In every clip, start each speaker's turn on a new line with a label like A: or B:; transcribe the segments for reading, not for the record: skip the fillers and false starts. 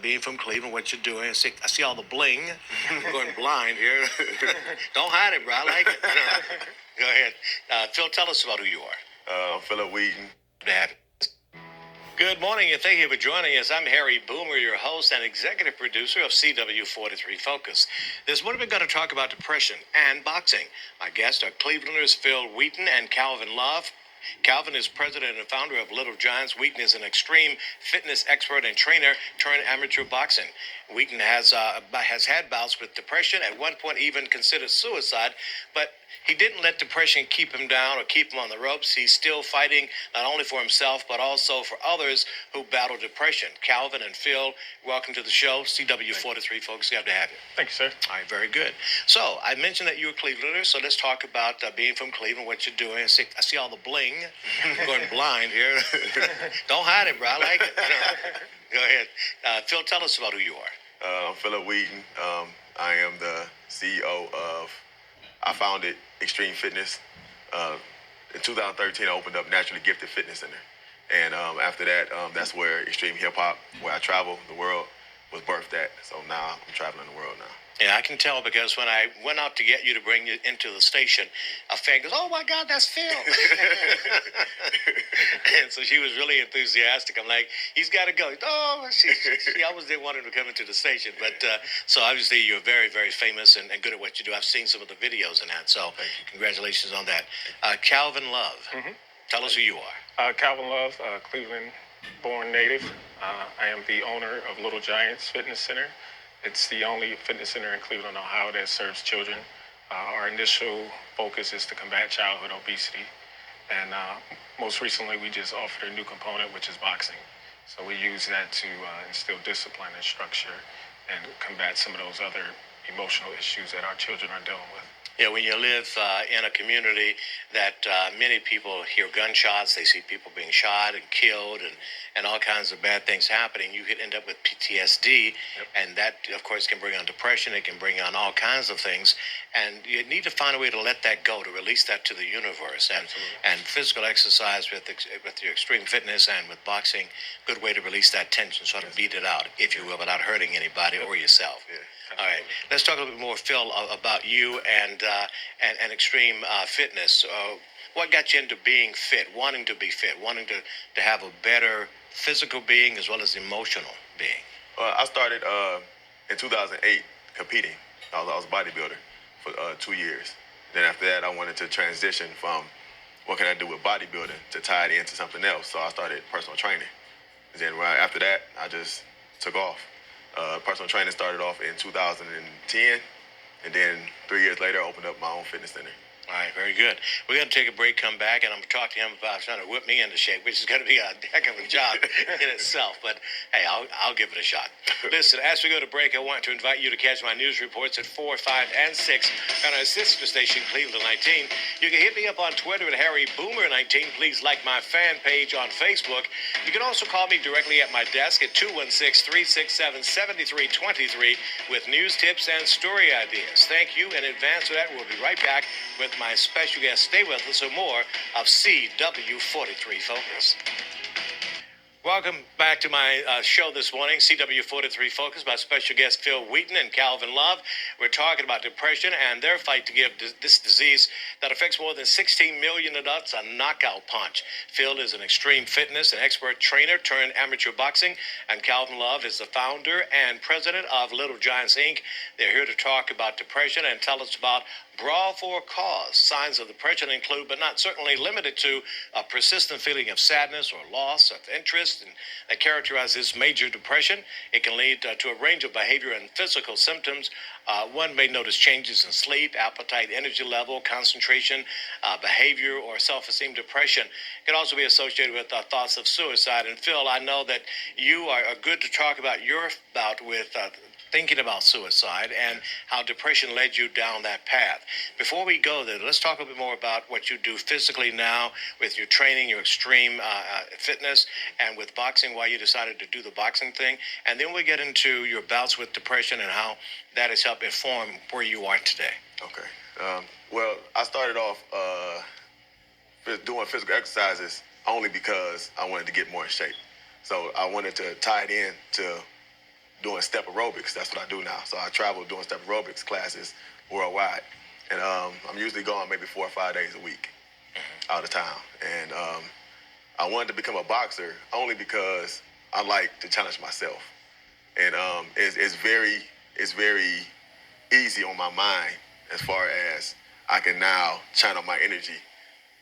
A: Being from Cleveland, what you're doing. I see all the bling. I'm going blind here. Don't hide it, bro. I like it. Go ahead. Phil, tell us about who you are.
B: Philip Wheaton.
A: Good to have you. Good morning, and thank you for joining us. I'm Harry Boomer, your host and executive producer of CW43 Focus. This morning we're going to talk about depression and boxing. My guests are Clevelanders Phil Wheaton and Calvin Love. Calvin is president and founder of Little Giants. Wheaton is an extreme fitness expert and trainer turned amateur boxing. Wheaton has had bouts with depression, at one point even considered suicide, but he didn't let depression keep him down or keep him on the ropes. He's still fighting not only for himself, but also for others who battle depression. Calvin and Phil, welcome to the show. CW43 folks, glad to have you.
C: Thank you, sir.
A: All right, very good. So I mentioned that you were Clevelander, so let's talk about being from Cleveland, what you're doing. I see all the bling. I'm going blind here. Don't hide it, bro. I like it. Go ahead. Phil, tell us about who you are.
B: Philip Wheaton. I am the CEO of, I founded Xtreme Fitness. In 2013, I opened up Naturally Gifted Fitness Center. And after that, that's where Extreme Hip Hop, where I travel the world, was birthed at. So now I'm traveling the world now.
A: Yeah, I can tell because when I went out to get you to bring you into the station, a fan goes, "Oh my God, that's Phil!" And so she was really enthusiastic. I'm like, "He's got to go." Oh, she always did want him to come into the station, but so obviously you're very, very famous and good at what you do. I've seen some of the videos and that, so congratulations on that. Calvin Love, tell us who you are.
C: Calvin Love, Cleveland-born native. I am the owner of Little Giants Fitness Center. It's the only fitness center in Cleveland, Ohio that serves children. Our initial focus is to combat childhood obesity. And most recently, we just offered a new component, which is boxing. So we use that to instill discipline and structure and combat some of those other emotional issues that our children are dealing with.
A: Yeah, when you live in a community that many people hear gunshots, they see people being shot and killed and all kinds of bad things happening, you could end up with PTSD. Yep. And that, of course, can bring on depression. It can bring on all kinds of things. And you need to find a way to let that go, to release that to the universe. And physical exercise with your extreme fitness and with boxing, good way to release that tension, sort of beat it out, if you will, without hurting anybody or yourself. Yeah. All right, let's talk a little bit more, Phil, about you and extreme fitness. What got you into being fit, wanting to be fit, wanting to have a better physical being as well as emotional being?
B: I started in 2008 competing. I was a bodybuilder for 2 years. Then after that, I wanted to transition from what can I do with bodybuilding to tie it into something else. So I started personal training. And then right after that, I just took off. Personal training started off in 2010, and then 3 years later, I opened up my own fitness center.
A: All right, very good. We're going to take a break, come back, and I'm going to talk to him about trying to whip me into shape, which is going to be a heck of a job in itself. But, hey, I'll give it a shot. Listen, as we go to break, I want to invite you to catch my news reports at 4, 5, and 6 on our sister station, Cleveland 19. You can hit me up on Twitter at HarryBoomer19. Please like my fan page on Facebook. You can also call me directly at my desk at 216-367-7323 with news, tips, and story ideas. Thank you in advance for that. We'll be right back with my special guest. Stay with us for more of CW43 Focus. Welcome back to my show this morning, CW43 Focus, by special guests Phil Wheaton and Calvin Love. We're talking about depression and their fight to give this disease that affects more than 16 million adults a knockout punch. Phil is an extreme fitness and expert trainer turned amateur boxing, and Calvin Love is the founder and president of Little Giants, Inc. They're here to talk about depression and tell us about Brawl for a cause. Signs of depression include, but not certainly limited to, a persistent feeling of sadness or loss of interest and that characterizes major depression. It can lead to a range of behavior and physical symptoms. One may notice changes in sleep, appetite, energy level, concentration, behavior, or self-esteem. Depression can also be associated with thoughts of suicide. And Phil, I know that you are good to talk about your bout with thinking about suicide and how depression led you down that path. Before we go there, let's talk a bit more about what you do physically now with your training, your extreme fitness, and with boxing, why you decided to do the boxing thing. And then we get into your bouts with depression and how that has helped inform where you are today.
B: Okay. Well, I started off doing physical exercises only because I wanted to get more in shape. So I wanted to tie it in to doing step aerobics. That's what I do now. So I travel doing step aerobics classes worldwide. And I'm usually gone maybe 4 or 5 days a week out of town. And I wanted to become a boxer only because I like to challenge myself. And it's very easy on my mind as far as I can now channel my energy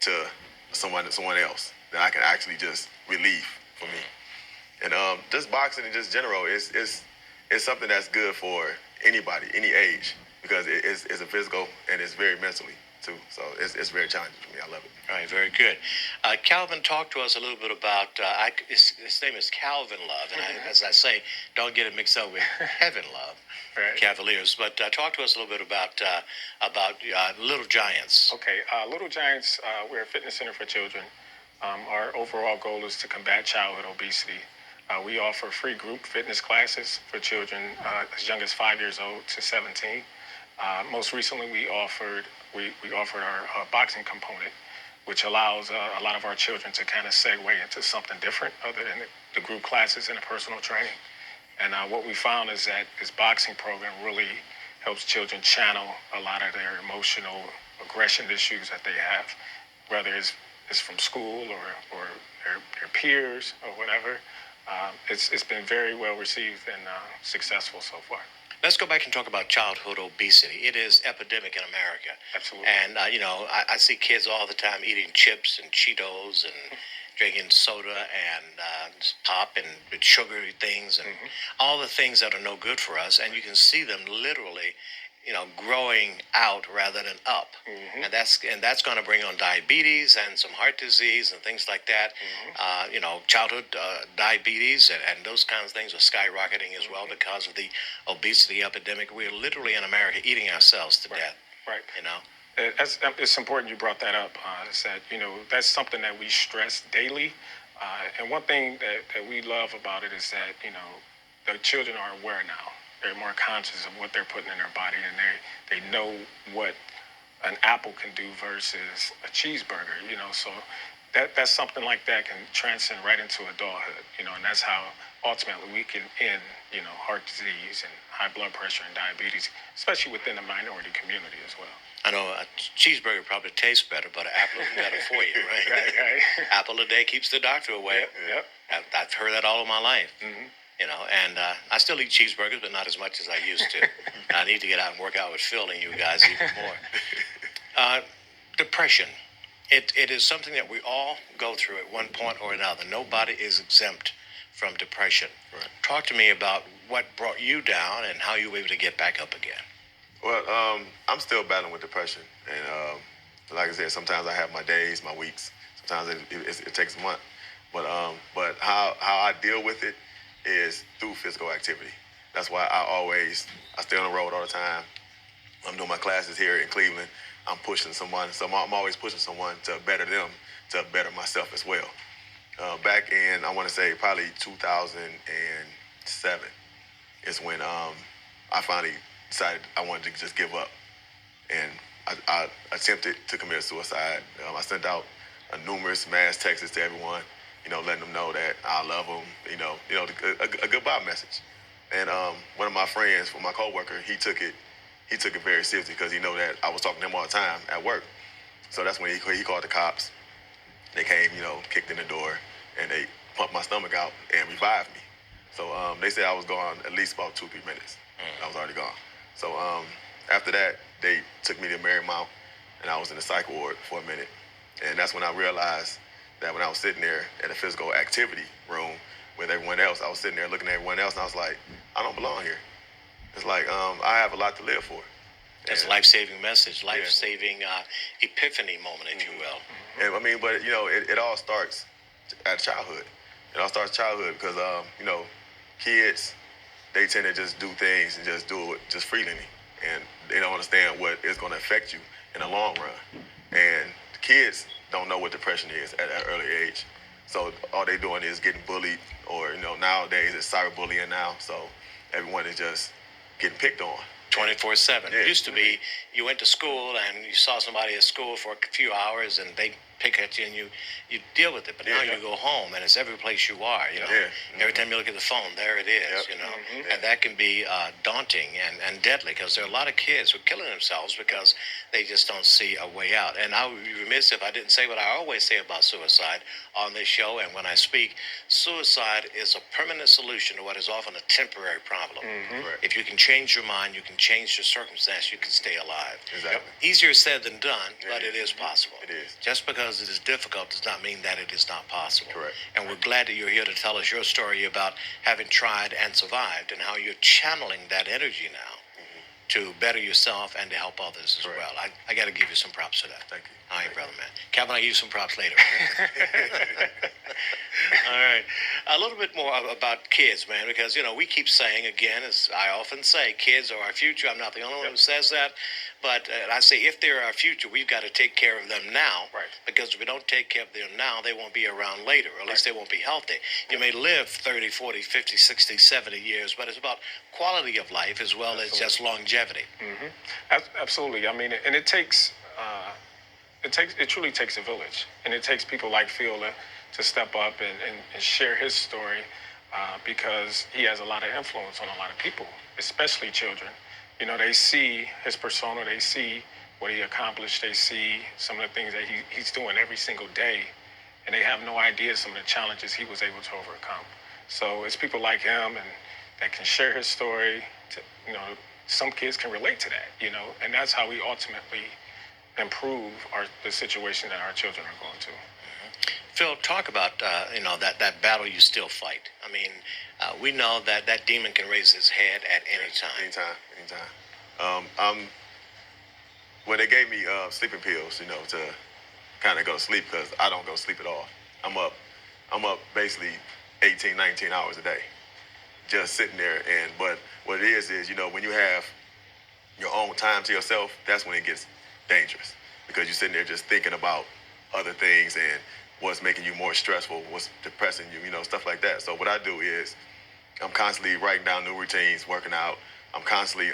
B: to someone else that I can actually just relieve for me. And just boxing in just general is something that's good for anybody, any age, because it's a physical and it's very mentally too. So it's very challenging for me. I love it.
A: All right, very good. Calvin, talk to us a little bit about, his name is Calvin Love, and as I say, don't get it mixed up with Kevin Love,
C: Right.
A: Cavaliers. But talk to us a little bit about Little Giants.
C: Okay, Little Giants, we're a fitness center for children. Our overall goal is to combat childhood obesity. We offer free group fitness classes for children as young as 5 years old to 17. Most recently, we offered our boxing component, which allows a lot of our children to kind of segue into something different other than the group classes and the personal training. And what we found is that this boxing program really helps children channel a lot of their emotional aggression issues that they have, whether it's from school or their peers or whatever. It's been very well received and successful so far.
A: Let's go back and talk about childhood obesity. It is epidemic in America.
C: Absolutely.
A: And, I see kids all the time eating chips and Cheetos and drinking soda and pop and sugary things and all the things that are no good for us. And you can see them literally, growing out rather than up. And that's going to bring on diabetes and some heart disease and things like that. Childhood diabetes and those kinds of things are skyrocketing as well because of the obesity epidemic. We're literally in America eating ourselves to death.
C: Right.
A: It's
C: important you brought that up. Is that that's something that we stress daily, and one thing that we love about it is that the children are aware now. They're more conscious of what they're putting in their body, and they know what an apple can do versus a cheeseburger. So that's something like that can transcend right into adulthood. And that's how ultimately we can end heart disease and high blood pressure and diabetes, especially within the minority community as well.
A: I know a cheeseburger probably tastes better, but an apple is better for you, right?
C: Right.
A: Apple a day keeps the doctor away.
C: Yep.
A: I've heard that all of my life. And I still eat cheeseburgers, but not as much as I used to. I need to get out and work out with Phil and you guys even more. Depression. It is something that we all go through at one point or another. Nobody is exempt from depression.
B: Right.
A: Talk to me about what brought you down and how you were able to get back up again.
B: Well, I'm still battling with depression, and like I said, sometimes I have my days, my weeks. Sometimes it takes a month, but how I deal with it is through physical activity. That's why I stay on the road all the time. I'm doing my classes here in Cleveland. I'm pushing someone, so I'm always pushing someone to better them, to better myself as well. Back in, I want to say probably 2007 is when I finally decided I wanted to just give up, and I attempted to commit suicide. I sent out numerous mass texts to everyone, letting them know that I love them, a goodbye message. And one of my friends, my coworker, he took it very seriously because he know that I was talking to him all the time at work. So that's when he called the cops. They came, kicked in the door, and they pumped my stomach out and revived me. So they said I was gone at least about 2-3 minutes. I was already gone. So after that, they took me to Marymount, and I was in the psych ward for a minute. And that's when I realized that when I was sitting there at a physical activity room with everyone else, I was sitting there looking at everyone else, and I was like, I don't belong here. It's like I have a lot to live for.
A: That's a life-saving message, life-saving epiphany moment, if you will.
B: And but it all starts at childhood. It all starts childhood because kids, they tend to just do things and just do it just freely, and they don't understand what is going to affect you in the long run. And kids don't know what depression is at an early age, so all they doing is getting bullied, or nowadays it's cyberbullying now. So everyone is just getting picked on.
A: 24/7.
B: Yeah.
A: It used to be you went to school and you saw somebody at school for a few hours and they pick at you and you deal with it. But now you go home and it's every place you are. You know, every time you look at the phone, there it is. You know, and that can be daunting and deadly because there are a lot of kids who are killing themselves because they just don't see a way out. And I would be remiss if I didn't say what I always say about suicide on this show and when I speak. Suicide is a permanent solution to what is often a temporary problem. If you can change your mind, you can change your circumstance, you can stay alive.
B: Exactly.
A: Easier said than done, but it is possible.
B: It is.
A: Just because it is difficult does not mean that it is not possible.
B: Correct.
A: And we're glad that you're here to tell us your story about having tried and survived and how you're channeling that energy now to better yourself and to help others as well. I got to give you some props for that.
B: Thank you.
A: All right, brother, man. Calvin, I'll give you some props later. All right. A little bit more about kids, man, because, you know, we keep saying, again, as I often say, kids are our future. I'm not the only one who says that. But I say if they're our future, we've got to take care of them now.
C: Right.
A: Because if we don't take care of them now, they won't be around later, or at least they won't be healthy. You may live 30, 40, 50, 60, 70 years, but it's about quality of life as well as just longevity.
C: Absolutely. I mean, and it truly takes a village, and it takes people like Phil to step up and share his story because he has a lot of influence on a lot of people, especially children. You know, they see his persona, they see what he accomplished, they see some of the things that he's doing every single day, and they have no idea some of the challenges he was able to overcome. So it's people like him and that can share his story. You know, some kids can relate to that, you know, and that's how we ultimately improve the situation that our children are going to.
A: Phil, talk about that battle you still fight. I mean, we know that demon can raise his head at any time.
B: Anytime. When they gave me sleeping pills, you know, to kind of go to sleep because I don't go to sleep at all. I'm up basically 18, 19 hours a day, just sitting there. But what it is, you know, when you have your own time to yourself, that's when it gets dangerous because you're sitting there just thinking about other things and what's making you more stressful, what's depressing you, you know, stuff like that. So what I do is I'm constantly writing down new routines, working out. I'm constantly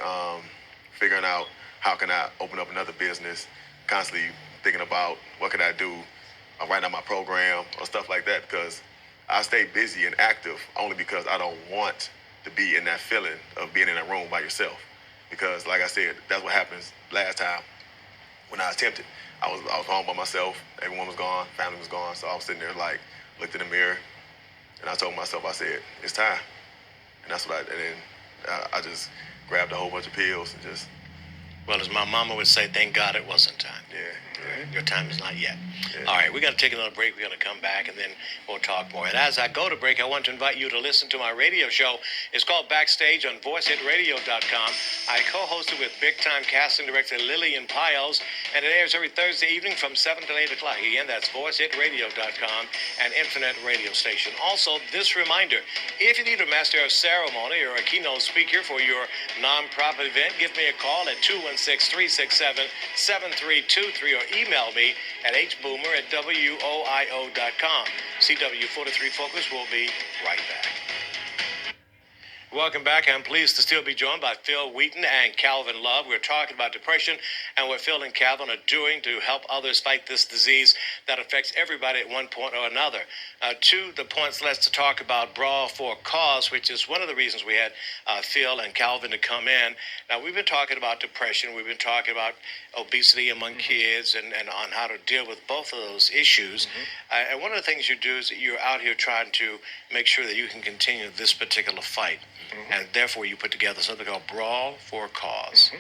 B: figuring out how can I open up another business, constantly thinking about what can I do, writing out my program or stuff like that because I stay busy and active only because I don't want to be in that feeling of being in a room by yourself. Because like I said, that's what happens last time when I attempted. I was home by myself. Everyone was gone. Family was gone. So I was sitting there like, looked in the mirror, and I told myself, I said, it's time. And that's what I just grabbed a whole bunch of pills and just.
A: Well, as my mama would say, thank God it wasn't time.
B: Yeah.
A: Your time is not yet.
B: Yeah.
A: All right, we're going to take another break. We're going to come back, and then we'll talk more. And as I go to break, I want to invite you to listen to my radio show. It's called Backstage on VoiceHitRadio.com. I co-hosted with big-time casting director Lillian Piles, and it airs every Thursday evening from 7 to 8 o'clock. Again, that's VoiceHitRadio.com, an internet radio station. Also, this reminder, if you need a master of ceremony or a keynote speaker for your nonprofit event, give me a call at 216-367-7323 or email me at hboomer@woio.com. CW43 Focus will be right back. Welcome back. I'm pleased to still be joined by Phil Wheaton and Calvin Love. We're talking about depression and what Phil and Calvin are doing to help others fight this disease that affects everybody at one point or another. To the points, let's talk about Brawl for a Cause, which is one of the reasons we had Phil and Calvin to come in. Now, we've been talking about depression. We've been talking about obesity among kids and on how to deal with both of those issues. And one of the things you do is that you're out here trying to make sure that you can continue this particular fight. And therefore, you put together something called Brawl for a Cause.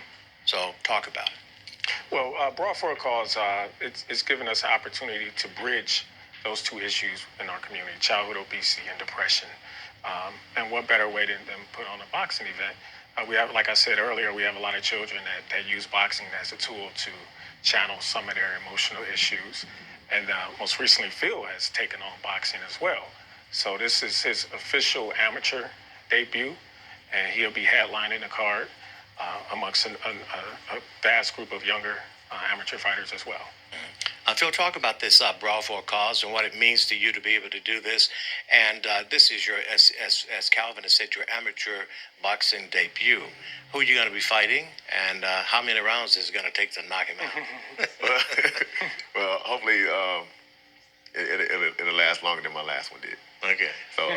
A: So, talk about it.
C: Well, Brawl for a Cause, it's given us an opportunity to bridge those two issues in our community, childhood obesity and depression. And what better way than put on a boxing event? We have, like I said earlier, we have a lot of children that use boxing as a tool to channel some of their emotional issues. And most recently, Phil has taken on boxing as well. So this is his official amateur debut, and he'll be headlining the card amongst a vast group of younger amateur fighters as well.
A: Phil, talk about this Brawl for a Cause and what it means to you to be able to do this. And this is your, as Calvin has said, your amateur boxing debut. Who are you going to be fighting, and how many rounds is it going to take to knock him out?
B: Well, hopefully it'll last longer than my last one did.
A: Okay.
B: So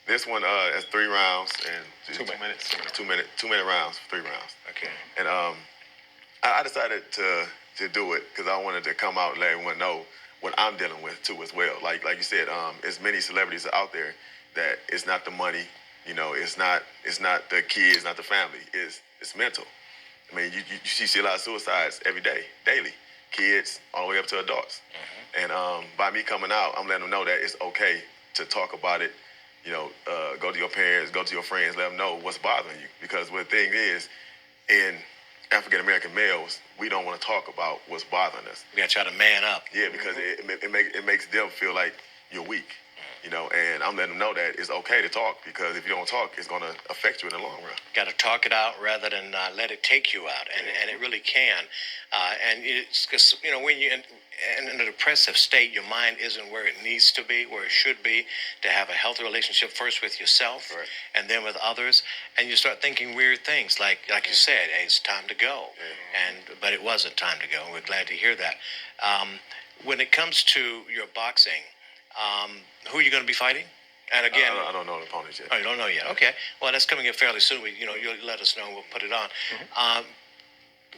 B: this one has 3 rounds and
C: 2 minutes.
B: 2 minute rounds, 3 rounds.
A: Okay.
B: And I decided to do it because I wanted to come out and let everyone know what I'm dealing with too as well. Like you said, as many celebrities out there that it's not the money, you know, it's not the kids, not the family, it's mental. I mean, you see a lot of suicides every day, daily, kids all the way up to adults. And by me coming out, I'm letting them know that it's okay to talk about it. You know, go to your parents, go to your friends, let them know what's bothering you. Because the thing is, in African American males, we don't want to talk about what's bothering us.
A: We got to try to man up.
B: Yeah, because it makes them feel like you're weak. You know, and I'm letting them know that it's okay to talk, because if you don't talk, it's going to affect you in the long run.
A: Got to talk it out rather than let it take you out, and it really can. And it's because, you know, when you're in a depressive state, your mind isn't where it needs to be, where it should be, to have a healthy relationship first with yourself,
B: right,
A: and then with others. And you start thinking weird things, like you said, hey, it's time to go. But it wasn't time to go. We're glad to hear that. When it comes to your boxing, who are you going to be fighting? And again,
B: I don't know the opponents yet.
A: Oh, you don't know yet. Okay. Well, that's coming in fairly soon. You'll let us know. We'll put it on.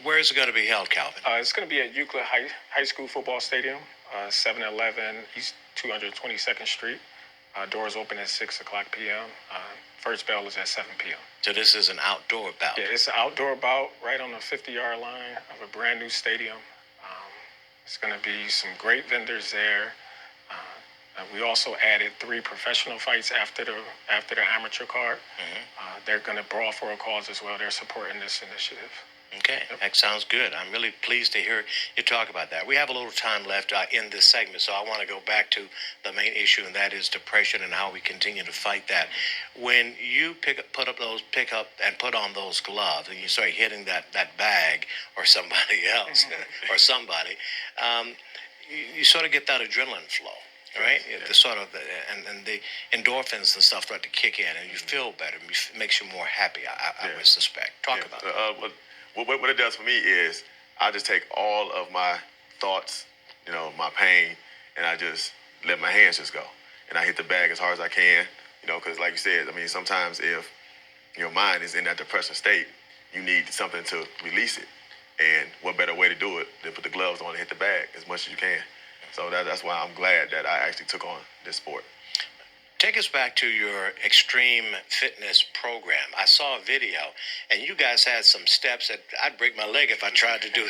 A: Where is it going to be held, Calvin?
C: It's going to be at Euclid High School Football Stadium, 711 East 222nd Street. Doors open at 6 o'clock p.m. First bell is at 7 p.m.
A: So this is an outdoor bout.
C: Yeah, it's an outdoor bout right on the 50-yard line of a brand new stadium. It's going to be some great vendors there. We also added 3 professional fights after the amateur card. They're going to brawl for a cause as well. They're supporting this initiative.
A: Okay, that sounds good. I'm really pleased to hear you talk about that. We have a little time left in this segment, so I want to go back to the main issue, and that is depression and how we continue to fight that. When you put on those gloves and you start hitting that bag or somebody else or somebody, you sort of get that adrenaline flow. Right, the sort of and the endorphins and stuff start to kick in, and you feel better. It makes you more happy. I would suspect. Talk about it.
B: What it does for me is I just take all of my thoughts, you know, my pain, and I just let my hands just go, and I hit the bag as hard as I can. You know, because like you said, I mean, sometimes if your mind is in that depression state, you need something to release it, and what better way to do it than put the gloves on and hit the bag as much as you can. So that's why I'm glad that I actually took on this sport.
A: Take us back to your Xtreme fitness program. I saw a video, and you guys had some steps that I'd break my leg if I tried to do.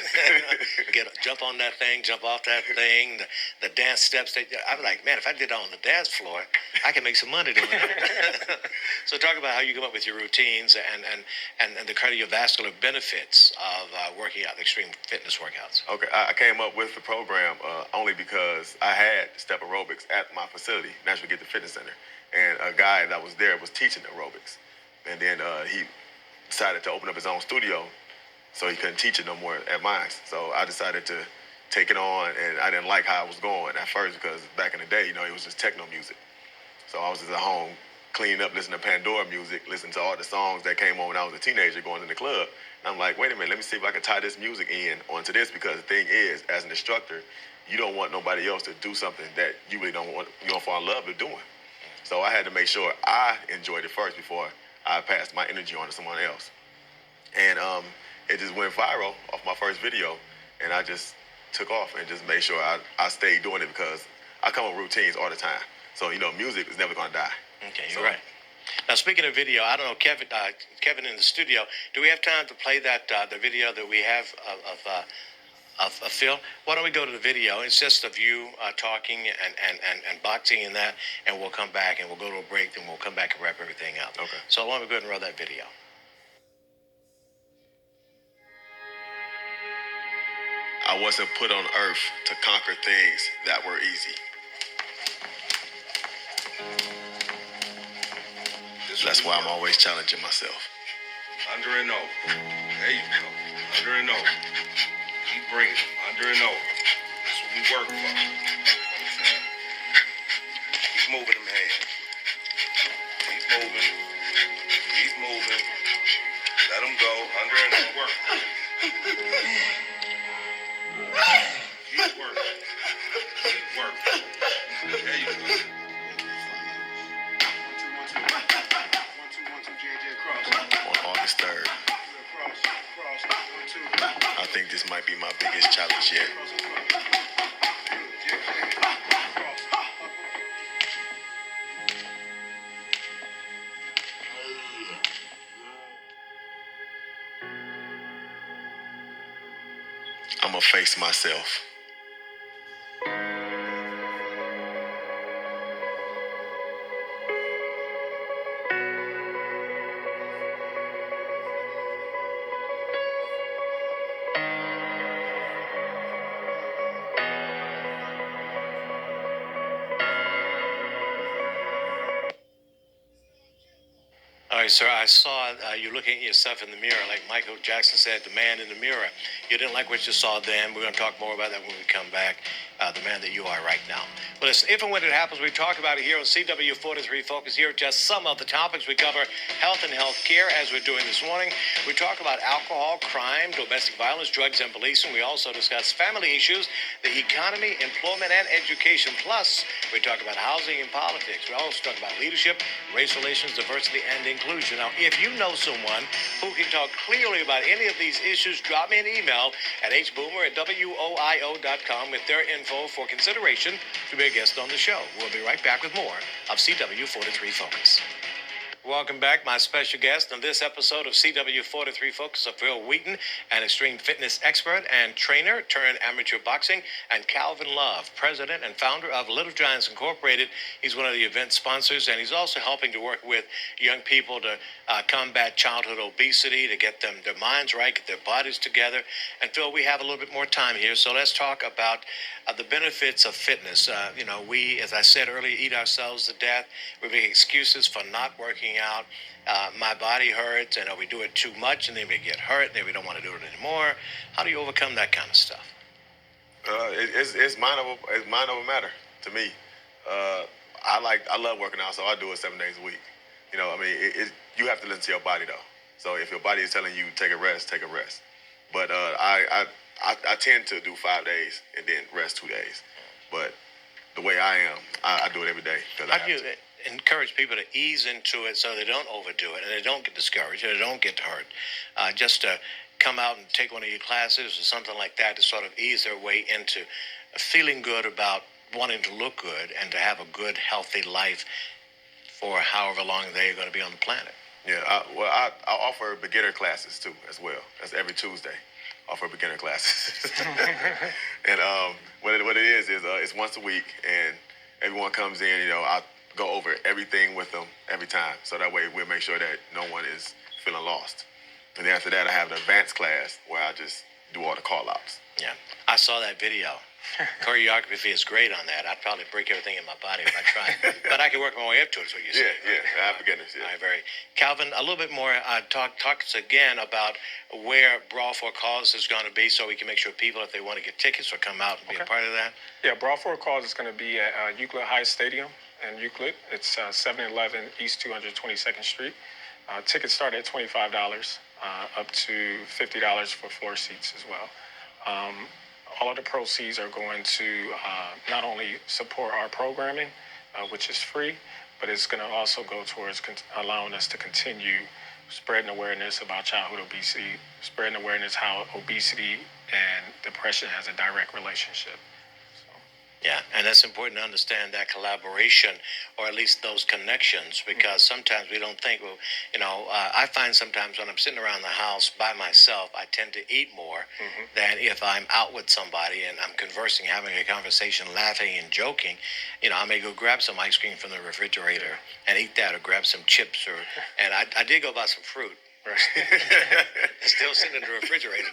A: Jump on that thing, jump off that thing, the dance steps. I'm like, man, if I did it on the dance floor, I can make some money doing that. So talk about how you come up with your routines and the cardiovascular benefits of working out, the Xtreme fitness workouts.
B: Okay, I came up with the program only because I had step aerobics at my facility, National Get the Fitness Center. And a guy that was there was teaching aerobics. And then he decided to open up his own studio, so he couldn't teach it no more at mine. So I decided to take it on, and I didn't like how I was going at first, because back in the day, you know, it was just techno music. So I was just at home cleaning up, listening to Pandora music, listening to all the songs that came on when I was a teenager going in the club. And I'm like, wait a minute, let me see if I can tie this music in onto this, because the thing is, as an instructor, you don't want nobody else to do something that you really don't want, you don't fall in love with doing. So I had to make sure I enjoyed it first before I passed my energy on to someone else. And it just went viral off my first video, and I just took off and just made sure I stayed doing it, because I come up with routines all the time. So, you know, music is never going to die.
A: Okay, you're right. Now, speaking of video, I don't know, Kevin in the studio, do we have time to play that the video that we have of Phil? Why don't we go to the video? It's just of you talking and boxing and that, and we'll come back and we'll go to a break, then we'll come back and wrap everything up.
B: Okay.
A: So why don't we go ahead and roll that video?
B: I wasn't put on earth to conquer things that were easy. That's why I'm always challenging myself.
D: Under and over. There you go. Under and over. Keep bringing them. Under and over. That's what we work for. Keep moving them hands. Keep moving. Keep moving. Let them go. Under and over. Work. Keep working. Keep working.
B: August 3rd. I think this might be my biggest challenge yet. I'm gonna face myself.
A: All right, sir, I saw you looking at yourself in the mirror. Like Michael Jackson said, the man in the mirror. You didn't like what you saw then. We're going to talk more about that when we come back. The man that you are right now. Well, listen, if and when it happens, we talk about it here on CW43 Focus. Here are just some of the topics. We cover health and health care, as we're doing this morning. We talk about alcohol, crime, domestic violence, drugs, and policing. We also discuss family issues, the economy, employment, and education. Plus, we talk about housing and politics. We also talk about leadership, race relations, diversity, and inclusion. Now, if you know someone who can talk clearly about any of these issues, drop me an email at hboomer@woio.com with their info for consideration to be a guest on the show. We'll be right back with more of CW43 Focus. Welcome back, my special guest on this episode of CW43 Focus of Phil Wheaton, an extreme fitness expert and trainer turned amateur boxing, and Calvin Love, president and founder of Little Giants Incorporated. He's one of the event sponsors, and he's also helping to work with young people to combat childhood obesity, to get them their minds right, get their bodies together. And Phil, we have a little bit more time here, so let's talk about the benefits of fitness. We, as I said earlier, eat ourselves to death. We make excuses for not working out. My body hurts, and we do it too much, and then we get hurt, and then we don't want to do it anymore. How do you overcome that kind of stuff?
B: It's mind over matter to me. I love working out, so I do it 7 days a week. You have to listen to your body though. So if your body is telling you take a rest, take a rest. But I tend to do 5 days and then rest 2 days. But the way I am, I do it every day.
A: How do you encourage people to ease into it so they don't overdo it and they don't get discouraged and they don't get hurt? Just to come out and take one of your classes or something like that to sort of ease their way into feeling good about wanting to look good and to have a good, healthy life for however long they're going to be on the planet.
B: Yeah, I offer beginner classes too as well. That's every Tuesday. I offer beginner classes. And what it is it's once a week, and everyone comes in. I go over everything with them every time, so that way we'll make sure that no one is feeling lost. And then after that, I have an advanced class where I just do all the call-outs.
A: Yeah, I saw that video. Choreography is great on that. I'd probably break everything in my body if I tried. But I can work my way up to it, is what you're saying.
B: Yeah, I have beginners, yeah.
A: All right, Calvin, a little bit more, talk us again about where Brawl for a Cause is going to be so we can make sure people, if they want to get tickets or come out and be a part of that.
C: Yeah, Brawl for a Cause is going to be at Euclid High Stadium in Euclid. It's 711 East 222nd Street. Tickets start at $25, up to $50 for floor seats as well. All of the proceeds are going to not only support our programming, which is free, but it's going to also go towards allowing us to continue spreading awareness about childhood obesity, spreading awareness how obesity and depression has a direct relationship.
A: Yeah, and that's important to understand that collaboration, or at least those connections, because sometimes we don't think, I find sometimes when I'm sitting around the house by myself, I tend to eat more than if I'm out with somebody and I'm conversing, having a conversation, laughing and joking. I may go grab some ice cream from the refrigerator and eat that, or grab some chips, and I did go buy some fruit. Right. Still sitting in the refrigerator,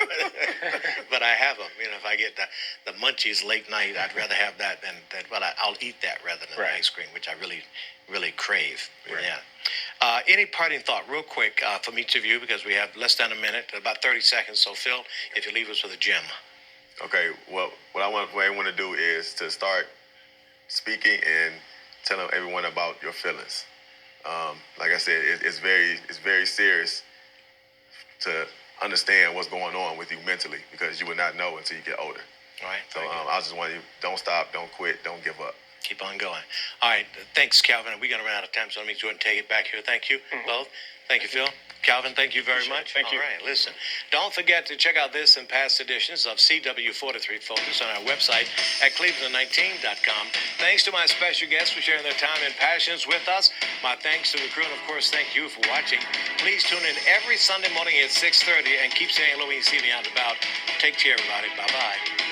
A: but I have them. If I get the munchies late night, I'd rather have that than but I'll eat that rather than ice cream, which I really, really crave. Right. Yeah. Any parting thought, real quick, from each of you, because we have less than a minute, about 30 seconds. So, Phil, if you leave us with a gem.
B: Okay. Well, what I want to do is to start speaking and telling everyone about your feelings. Like I said, it's very serious to understand what's going on with you mentally, because you will not know until you get older.
A: All right.
B: So I just want you, don't stop, don't quit, don't give up.
A: Keep on going. All right. Thanks, Calvin. We're going to run out of time, so let me go ahead and take it back here. Thank you both. Thank you, Phil. Calvin, thank you very
C: Appreciate it.
A: much.
C: Thank you.
A: All right, listen. Don't forget to check out this and past editions of CW43 Focus on our website at cleveland19.com. Thanks to my special guests for sharing their time and passions with us. My thanks to the crew, and of course, thank you for watching. Please tune in every Sunday morning at 6:30 and keep saying hello when you see me out and about. Take care, everybody. Bye-bye.